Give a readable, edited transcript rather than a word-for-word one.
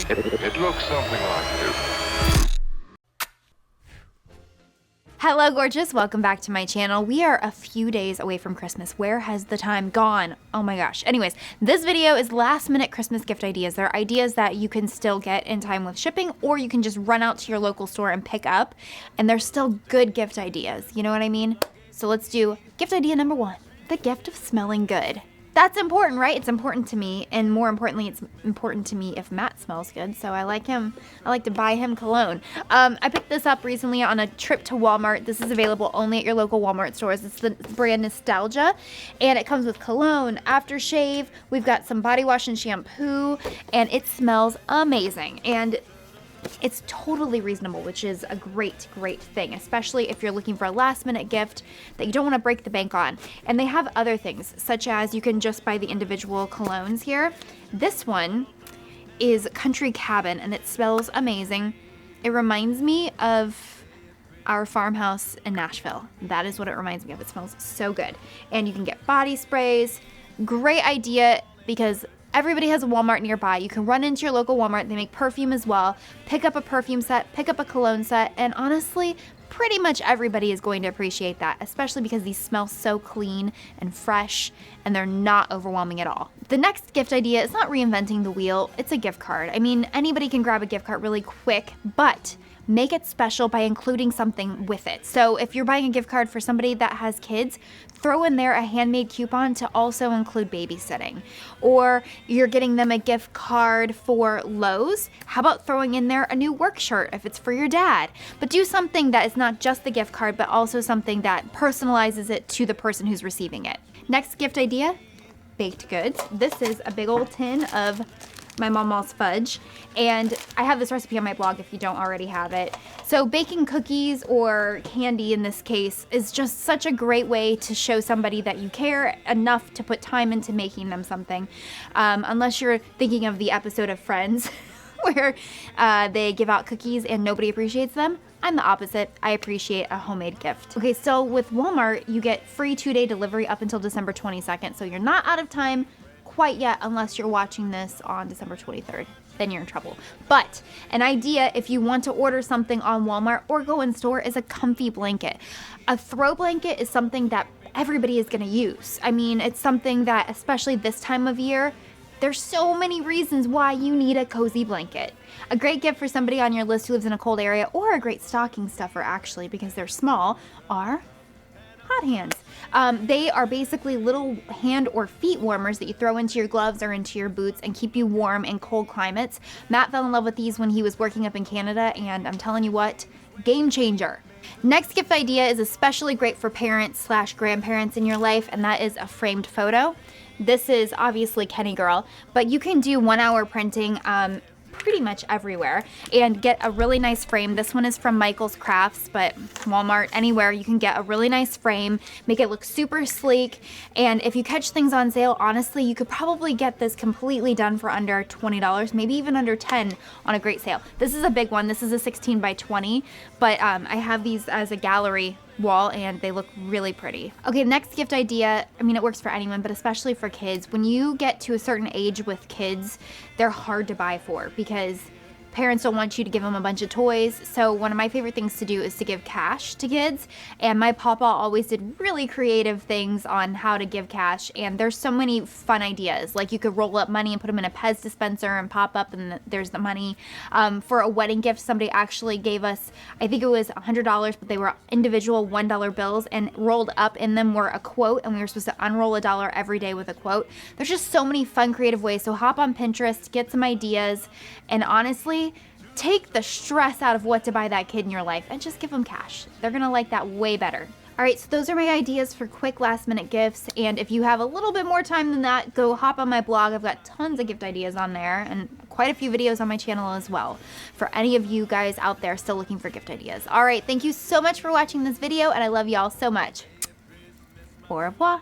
It looks something like this. Hello gorgeous, welcome back to my channel. We are a few days away from Christmas. Where has the time gone? Oh my gosh. Anyways, this video is last minute Christmas gift ideas. They're ideas that you can still get in time with shipping, or you can just run out to your local store and pick up, and they're still good gift ideas. You know what I mean? So let's do gift idea number 1, the gift of smelling good. That's important, right? It's important to me, and more importantly, it's important to me if Matt smells good, so I like him. I like to buy him cologne. I picked this up recently on a trip to Walmart. This is available only at your local Walmart stores. It's the brand Nostalgia, and it comes with cologne, aftershave. We've got some body wash and shampoo, and it smells amazing. And it's totally reasonable, which is a great thing, especially if you're looking for a last minute gift that you don't want to break the bank on. And they have other things, such as you can just buy the individual colognes here. This one is Country Cabin, and it smells amazing. It reminds me of our farmhouse in Nashville. That is what it reminds me of. It smells so good. And you can get body sprays. Great idea, because everybody has a Walmart nearby. You can run into your local Walmart. They make perfume as well. Pick up a perfume set, pick up a cologne set, and honestly, pretty much everybody is going to appreciate that, especially because these smell so clean and fresh, and they're not overwhelming at all. The next gift idea is not reinventing the wheel. It's a gift card. I mean, anybody can grab a gift card really quick, but make it special by including something with it. So if you're buying a gift card for somebody that has kids, throw in there a handmade coupon to also include babysitting. Or you're getting them a gift card for Lowe's, how about throwing in there a new work shirt if it's for your dad? But do something that is not just the gift card, but also something that personalizes it to the person who's receiving it. Next gift idea, baked goods. This is a big old tin of my Mama's fudge, and I have this recipe on my blog if you don't already have it. So baking cookies, or candy in this case, is just such a great way to show somebody that you care enough to put time into making them something. Unless you're thinking of the episode of Friends where they give out cookies and nobody appreciates them. I'm the opposite. I appreciate a homemade gift. Okay, so with Walmart, you get free 2-day delivery up until December 22nd, so you're not out of time quite yet, unless you're watching this on December 23rd. Then you're in trouble. But an idea, if you want to order something on Walmart or go in store, is a comfy blanket. A throw blanket is something that everybody is going to use. I mean, it's something that, especially this time of year, there's so many reasons why you need a cozy blanket. A great gift for somebody on your list who lives in a cold area, or a great stocking stuffer actually, because they're small, are hot hands. They are basically little hand or feet warmers that you throw into your gloves or into your boots and keep you warm in cold climates. Matt fell in love with these when he was working up in Canada, and I'm telling you what, game changer. Next gift idea is especially great for parents / grandparents in your life, and that is a framed photo. This is obviously Kenny Girl, but you can do 1-hour printing pretty much everywhere and get a really nice frame. This one is from Michael's Crafts, but Walmart, anywhere, you can get a really nice frame, make it look super sleek, and if you catch things on sale, honestly, you could probably get this completely done for under $20, maybe even under $10 on a great sale. This is a big one. This is a 16 by 20, but I have these as a gallery wall, and they look really pretty. Okay, next gift idea, I mean, it works for anyone, but especially for kids. When you get to a certain age with kids, they're hard to buy for, because parents don't want you to give them a bunch of toys. So one of my favorite things to do is to give cash to kids, and my papa always did really creative things on how to give cash, and there's so many fun ideas. Like you could roll up money and put them in a Pez dispenser and pop up, and there's the money. For a wedding gift, somebody actually gave us, I think it was $100, but they were individual $1 bills, and rolled up in them were a quote, and we were supposed to unroll a dollar every day with a quote. There's just so many fun, creative ways. So hop on Pinterest, get some ideas, and honestly, take the stress out of what to buy that kid in your life and just give them cash. They're gonna like that way better. All right, so those are my ideas for quick last minute gifts, and if you have a little bit more time than that, go hop on my blog. I've got tons of gift ideas on there and quite a few videos on my channel as well for any of you guys out there still looking for gift ideas. All right, thank you so much for watching this video, and I love y'all so much. Au revoir.